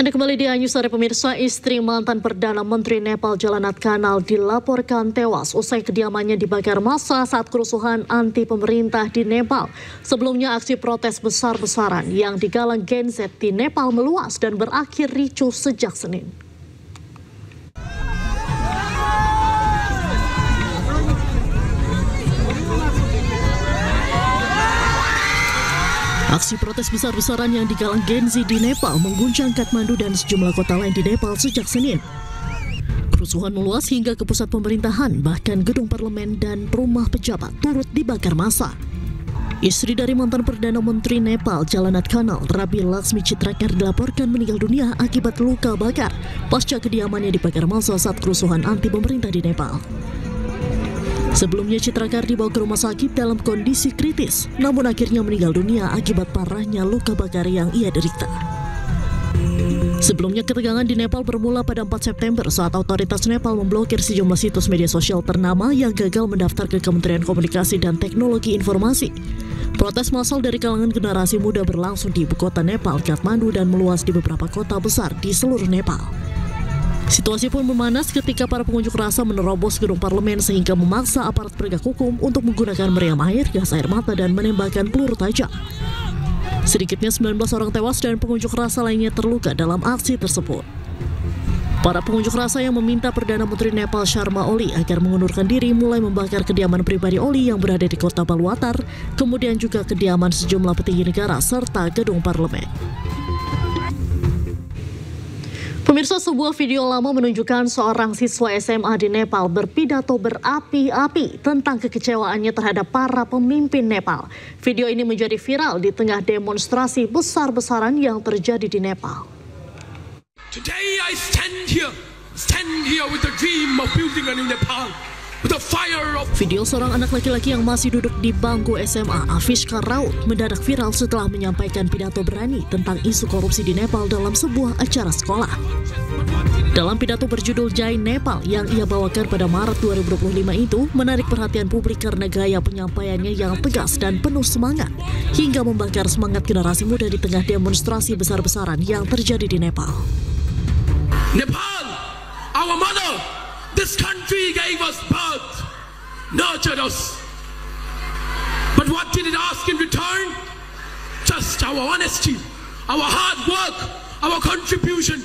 Anda kembali di Anyusari pemirsa. Istri mantan Perdana Menteri Nepal Jalanat Kanal dilaporkan tewas usai kediamannya dibakar massa saat kerusuhan anti pemerintah di Nepal. Sebelumnya aksi protes besar-besaran yang digalang Gen Z di Nepal meluas dan berakhir ricuh sejak Senin. Aksi protes besar-besaran yang digalang Gen Z di Nepal mengguncang Kathmandu dan sejumlah kota lain di Nepal sejak Senin. Kerusuhan meluas hingga ke pusat pemerintahan, bahkan gedung parlemen dan rumah pejabat turut dibakar massa. Istri dari mantan Perdana Menteri Nepal Jalanat Kanal, Rabi Laksmi Chitrakar, dilaporkan meninggal dunia akibat luka bakar pasca kediamannya dibakar massa saat kerusuhan anti pemerintah di Nepal. Sebelumnya Chitrakar dibawa ke rumah sakit dalam kondisi kritis, namun akhirnya meninggal dunia akibat parahnya luka bakar yang ia derita. Sebelumnya ketegangan di Nepal bermula pada 4 September saat otoritas Nepal memblokir sejumlah situs media sosial ternama yang gagal mendaftar ke Kementerian Komunikasi dan Teknologi Informasi. Protes massal dari kalangan generasi muda berlangsung di ibu kota Nepal, Kathmandu, dan meluas di beberapa kota besar di seluruh Nepal. Situasi pun memanas ketika para pengunjuk rasa menerobos gedung parlemen sehingga memaksa aparat penegak hukum untuk menggunakan meriam air, gas air mata, dan menembakkan peluru tajam. Sedikitnya 19 orang tewas dan pengunjuk rasa lainnya terluka dalam aksi tersebut. Para pengunjuk rasa yang meminta Perdana Menteri Nepal Sharma Oli agar mengundurkan diri mulai membakar kediaman pribadi Oli yang berada di kota Baluwatar, kemudian juga kediaman sejumlah petinggi negara serta gedung parlemen. Pemirsa, sebuah video lama menunjukkan seorang siswa SMA di Nepal berpidato berapi-api tentang kekecewaannya terhadap para pemimpin Nepal. Video ini menjadi viral di tengah demonstrasi besar-besaran yang terjadi di Nepal. Today I stand here with the dream of building a new Nepal. Video seorang anak laki-laki yang masih duduk di bangku SMA, Avishka Raut, mendadak viral setelah menyampaikan pidato berani tentang isu korupsi di Nepal dalam sebuah acara sekolah. Dalam pidato berjudul Jai Nepal yang ia bawakan pada Maret 2025 itu menarik perhatian publik karena gaya penyampaiannya yang tegas dan penuh semangat, hingga membakar semangat generasi muda di tengah demonstrasi besar-besaran yang terjadi di Nepal. Nepal, our mother! This country gave us birth, nurtured us. But what did it ask in return? Just our honesty, our hard work, our contribution.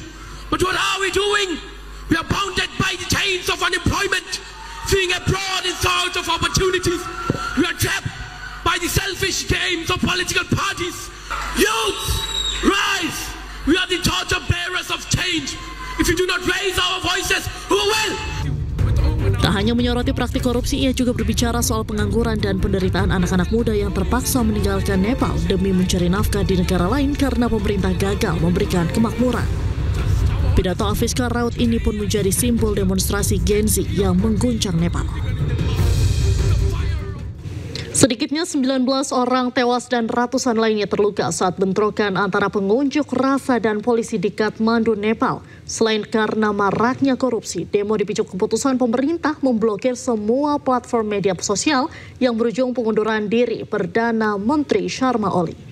But what are we doing? We are bounded by the chains of unemployment, fleeing abroad in search of opportunities. We are trapped by the selfish games of political parties. Youth, rise! We are the torch bearers of change. If you do not raise our voices, who will? Tak hanya menyoroti praktik korupsi, ia juga berbicara soal pengangguran dan penderitaan anak-anak muda yang terpaksa meninggalkan Nepal demi mencari nafkah di negara lain karena pemerintah gagal memberikan kemakmuran. Pidato Avishka Raut ini pun menjadi simbol demonstrasi Gen Z yang mengguncang Nepal. Sedikitnya 19 orang tewas dan ratusan lainnya terluka saat bentrokan antara pengunjuk rasa dan polisi di Kathmandu, Nepal. Selain karena maraknya korupsi, demo dipicu keputusan pemerintah memblokir semua platform media sosial yang berujung pengunduran diri Perdana Menteri Sharma Oli.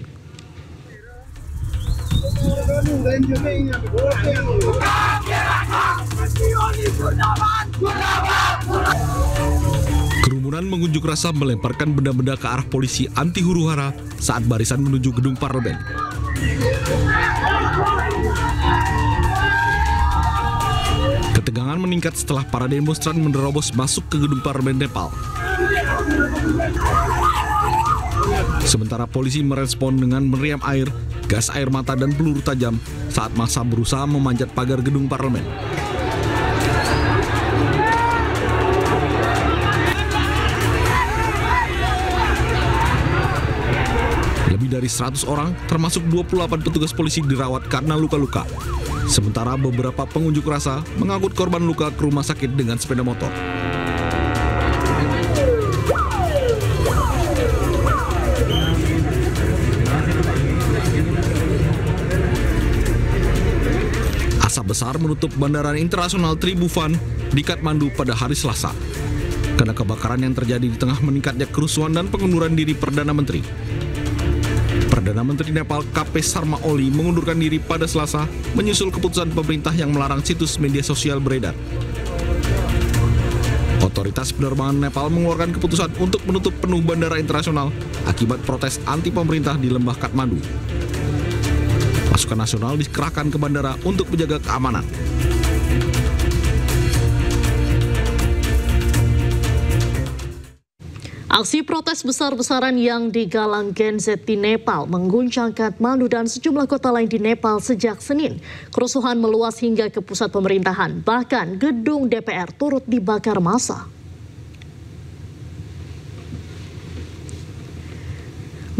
Kerumunan mengunjuk rasa melemparkan benda-benda ke arah polisi anti huru-hara saat barisan menuju gedung parlemen. Ketegangan meningkat setelah para demonstran menerobos masuk ke gedung parlemen Nepal. Sementara polisi merespon dengan meriam air, gas air mata, dan peluru tajam saat massa berusaha memanjat pagar gedung parlemen. Lebih dari 100 orang, termasuk 28 petugas polisi dirawat karena luka-luka. Sementara beberapa pengunjuk rasa mengangkut korban luka ke rumah sakit dengan sepeda motor. Asap besar menutup Bandara Internasional Tribhuvan di Kathmandu pada hari Selasa. Karena kebakaran yang terjadi di tengah meningkatnya kerusuhan dan pengunduran diri Perdana Menteri. Perdana Menteri Nepal KP Sharma Oli mengundurkan diri pada Selasa menyusul keputusan pemerintah yang melarang situs media sosial beredar. Otoritas penerbangan Nepal mengeluarkan keputusan untuk menutup penuh bandara internasional akibat protes anti pemerintah di lembah Kathmandu. Pasukan nasional dikerahkan ke bandara untuk menjaga keamanan. Aksi protes besar-besaran yang digalang Gen Z di Nepal mengguncang Kathmandu dan sejumlah kota lain di Nepal sejak Senin. Kerusuhan meluas hingga ke pusat pemerintahan, bahkan gedung DPR turut dibakar massa.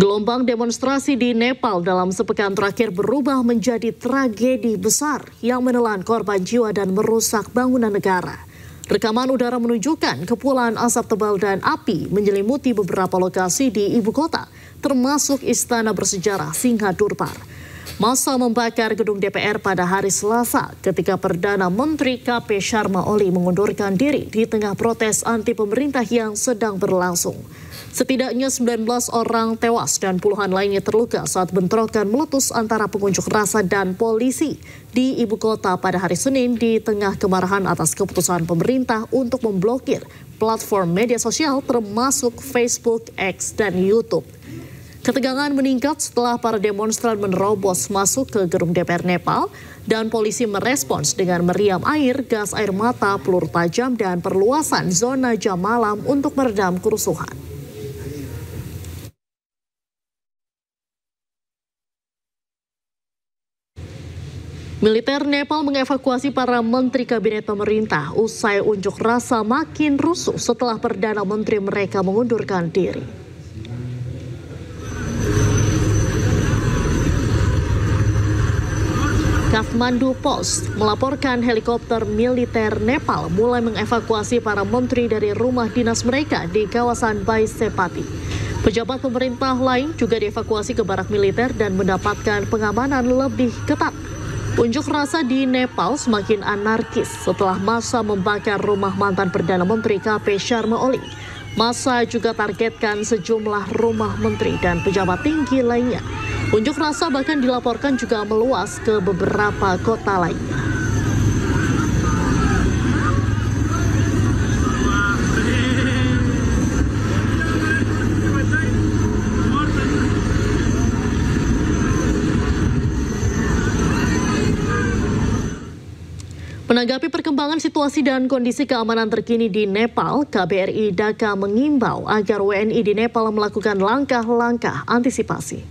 Gelombang demonstrasi di Nepal dalam sepekan terakhir berubah menjadi tragedi besar yang menelan korban jiwa dan merusak bangunan negara. Rekaman udara menunjukkan kepulan asap tebal dan api menyelimuti beberapa lokasi di ibu kota, termasuk istana bersejarah Singadurpar. Massa membakar gedung DPR pada hari Selasa ketika Perdana Menteri KP Sharma Oli mengundurkan diri di tengah protes anti pemerintah yang sedang berlangsung. Setidaknya 19 orang tewas dan puluhan lainnya terluka saat bentrokan meletus antara pengunjuk rasa dan polisi di ibu kota pada hari Senin di tengah kemarahan atas keputusan pemerintah untuk memblokir platform media sosial termasuk Facebook, X, dan YouTube. Ketegangan meningkat setelah para demonstran menerobos masuk ke gedung DPR Nepal dan polisi merespons dengan meriam air, gas air mata, peluru tajam, dan perluasan zona jam malam untuk meredam kerusuhan. Militer Nepal mengevakuasi para menteri kabinet pemerintah usai unjuk rasa makin rusuh setelah Perdana Menteri mereka mengundurkan diri. Kathmandu Post melaporkan helikopter militer Nepal mulai mengevakuasi para menteri dari rumah dinas mereka di kawasan Baisepati. Pejabat pemerintah lain juga dievakuasi ke barak militer dan mendapatkan pengamanan lebih ketat. Unjuk rasa di Nepal semakin anarkis setelah massa membakar rumah mantan Perdana Menteri KP Sharma Oli. Massa juga targetkan sejumlah rumah menteri dan pejabat tinggi lainnya. Unjuk rasa bahkan dilaporkan juga meluas ke beberapa kota lainnya. Menanggapi perkembangan situasi dan kondisi keamanan terkini di Nepal, KBRI Dhaka mengimbau agar WNI di Nepal melakukan langkah-langkah antisipasi.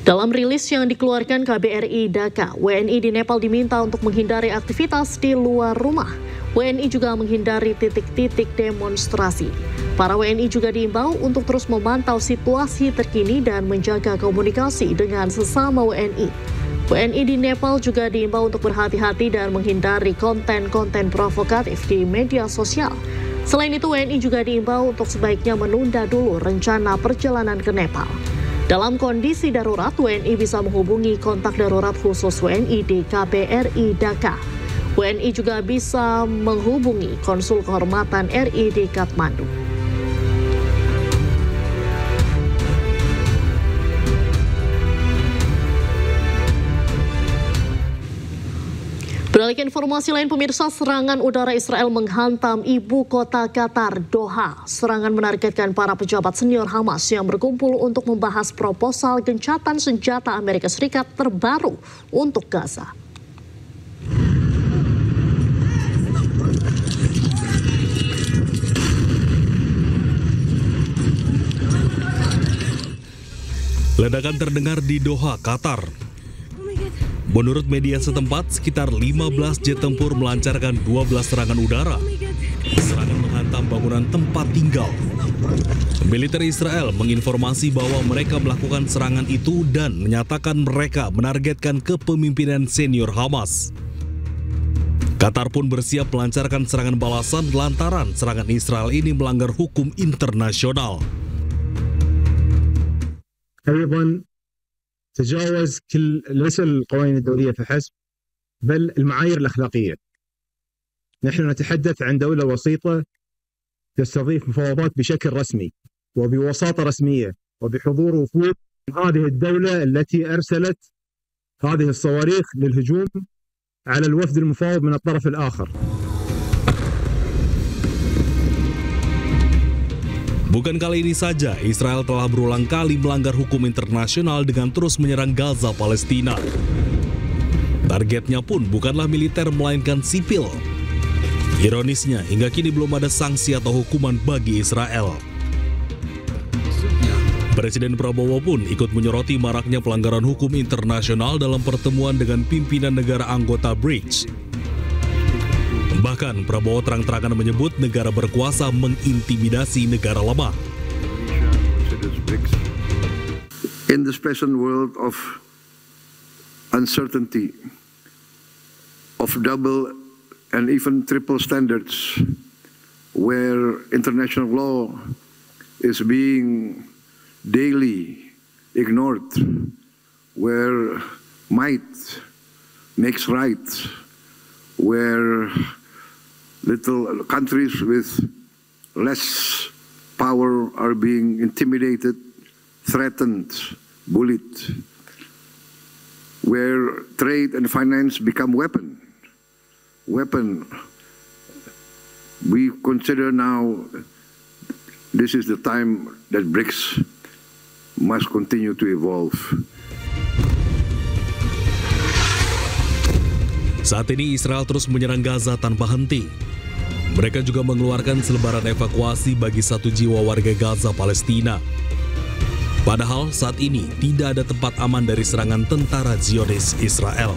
Dalam rilis yang dikeluarkan KBRI Dhaka, WNI di Nepal diminta untuk menghindari aktivitas di luar rumah. WNI juga menghindari titik-titik demonstrasi. Para WNI juga diimbau untuk terus memantau situasi terkini dan menjaga komunikasi dengan sesama WNI. WNI di Nepal juga diimbau untuk berhati-hati dan menghindari konten-konten provokatif di media sosial. Selain itu, WNI juga diimbau untuk sebaiknya menunda dulu rencana perjalanan ke Nepal. Dalam kondisi darurat, WNI bisa menghubungi kontak darurat khusus WNI di KBRI Dhaka. WNI juga bisa menghubungi konsul kehormatan RI di Kathmandu. Beralih ke informasi lain, pemirsa, serangan udara Israel menghantam ibu kota Qatar, Doha. Serangan menargetkan para pejabat senior Hamas yang berkumpul untuk membahas proposal gencatan senjata Amerika Serikat terbaru untuk Gaza. Ledakan terdengar di Doha, Qatar. Menurut media setempat, sekitar 15 jet tempur melancarkan 12 serangan udara. Serangan menghantam bangunan tempat tinggal. Militer Israel menginformasi bahwa mereka melakukan serangan itu dan menyatakan mereka menargetkan kepemimpinan senior Hamas. Qatar pun bersiap melancarkan serangan balasan lantaran serangan Israel ini melanggar hukum internasional. تجاوز ليس القوانين الدولية فحسب بل المعايير الأخلاقية. نحن نتحدث عن دولة وسيطة تستضيف مفاوضات بشكل رسمي وبوساطة رسمية وبحضور وفود هذه الدولة التي أرسلت هذه الصواريخ للهجوم على الوفد المفاوض من الطرف الآخر. Bukan kali ini saja, Israel telah berulang kali melanggar hukum internasional dengan terus menyerang Gaza, Palestina. Targetnya pun bukanlah militer melainkan sipil. Ironisnya, hingga kini belum ada sanksi atau hukuman bagi Israel. Presiden Prabowo pun ikut menyoroti maraknya pelanggaran hukum internasional dalam pertemuan dengan pimpinan negara anggota BRICS. Bahkan Prabowo terang-terangan menyebut negara berkuasa mengintimidasi negara lemah. In this present world of uncertainty, of double and even triple standards, where international law is being daily ignored, where might makes right, where little countries with less power are being intimidated, threatened, bullied, where trade and finance become weapon. We consider now this is the time that BRICS must continue to evolve. Saat ini Israel terus menyerang Gaza tanpa henti. Mereka juga mengeluarkan selebaran evakuasi bagi 1 jiwa warga Gaza, Palestina. Padahal saat ini tidak ada tempat aman dari serangan tentara Zionis Israel.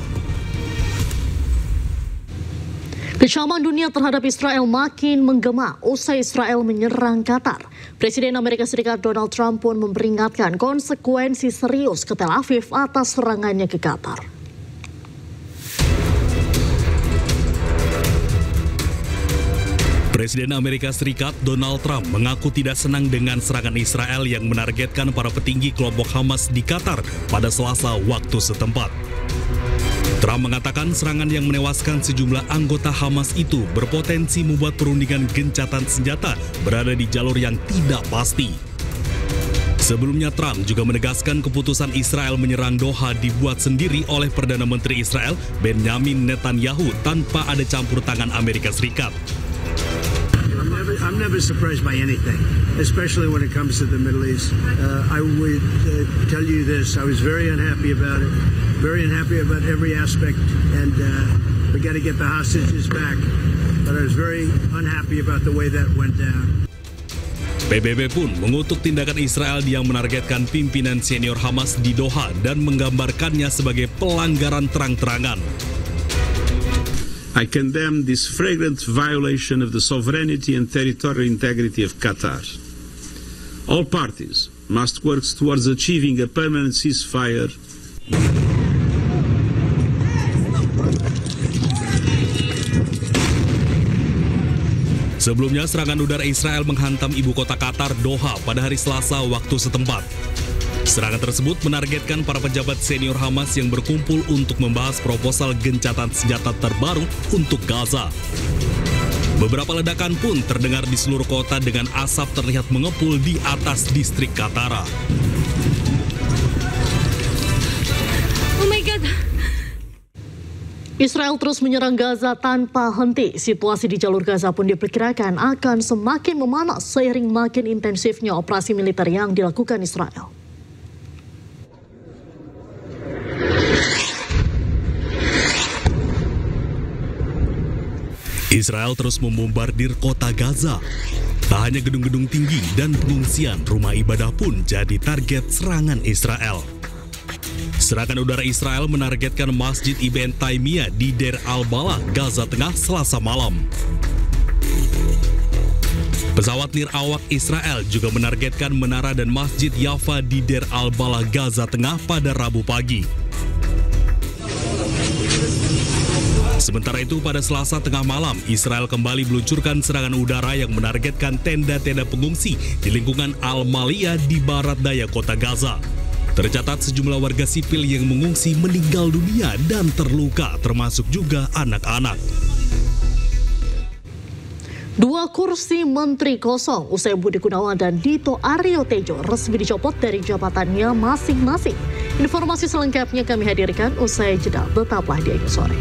Kecaman dunia terhadap Israel makin menggema usai Israel menyerang Qatar. Presiden Amerika Serikat Donald Trump pun memperingatkan konsekuensi serius ke Tel Aviv atas serangannya ke Qatar. Presiden Amerika Serikat Donald Trump mengaku tidak senang dengan serangan Israel yang menargetkan para petinggi kelompok Hamas di Qatar pada Selasa waktu setempat. Trump mengatakan serangan yang menewaskan sejumlah anggota Hamas itu berpotensi membuat perundingan gencatan senjata berada di jalur yang tidak pasti. Sebelumnya Trump juga menegaskan keputusan Israel menyerang Doha dibuat sendiri oleh Perdana Menteri Israel Benjamin Netanyahu tanpa ada campur tangan Amerika Serikat. I'm never surprised by anything, especially when it comes to the Middle East. I would tell you this, I was very unhappy about it, very unhappy about every aspect, and we got to get the hostages back. But I was very unhappy about the way that went down. PBB pun mengutuk tindakan Israel yang menargetkan pimpinan senior Hamas di Doha dan menggambarkannya sebagai pelanggaran terang-terangan. I condemn this flagrant violation of the sovereignty and territorial integrity of Qatar. All parties must work towards achieving a permanent ceasefire. Sebelumnya, serangan udara Israel menghantam ibu kota Qatar, Doha, pada hari Selasa waktu setempat. Serangan tersebut menargetkan para pejabat senior Hamas yang berkumpul untuk membahas proposal gencatan senjata terbaru untuk Gaza. Beberapa ledakan pun terdengar di seluruh kota dengan asap terlihat mengepul di atas distrik Qatar. Oh my God! Israel terus menyerang Gaza tanpa henti. Situasi di jalur Gaza pun diperkirakan akan semakin memanas seiring makin intensifnya operasi militer yang dilakukan Israel. Israel terus membombardir kota Gaza. Tak hanya gedung-gedung tinggi dan pengungsian, rumah ibadah pun jadi target serangan Israel. Serangan udara Israel menargetkan Masjid Ibn Taimiyah di Deir al-Balah, Gaza Tengah, Selasa malam. Pesawat nirawak Israel juga menargetkan menara dan Masjid Yafa di Deir al-Balah, Gaza Tengah pada Rabu pagi. Sementara itu, pada Selasa tengah malam, Israel kembali meluncurkan serangan udara yang menargetkan tenda-tenda pengungsi di lingkungan Al-Maliyah di barat daya kota Gaza. Tercatat sejumlah warga sipil yang mengungsi meninggal dunia dan terluka, termasuk juga anak-anak. Dua kursi menteri kosong usai Budi Gunawan dan Dito Aryo Tejo resmi dicopot dari jabatannya masing-masing. Informasi selengkapnya kami hadirkan usai jeda. Tetaplah di Eko Sore.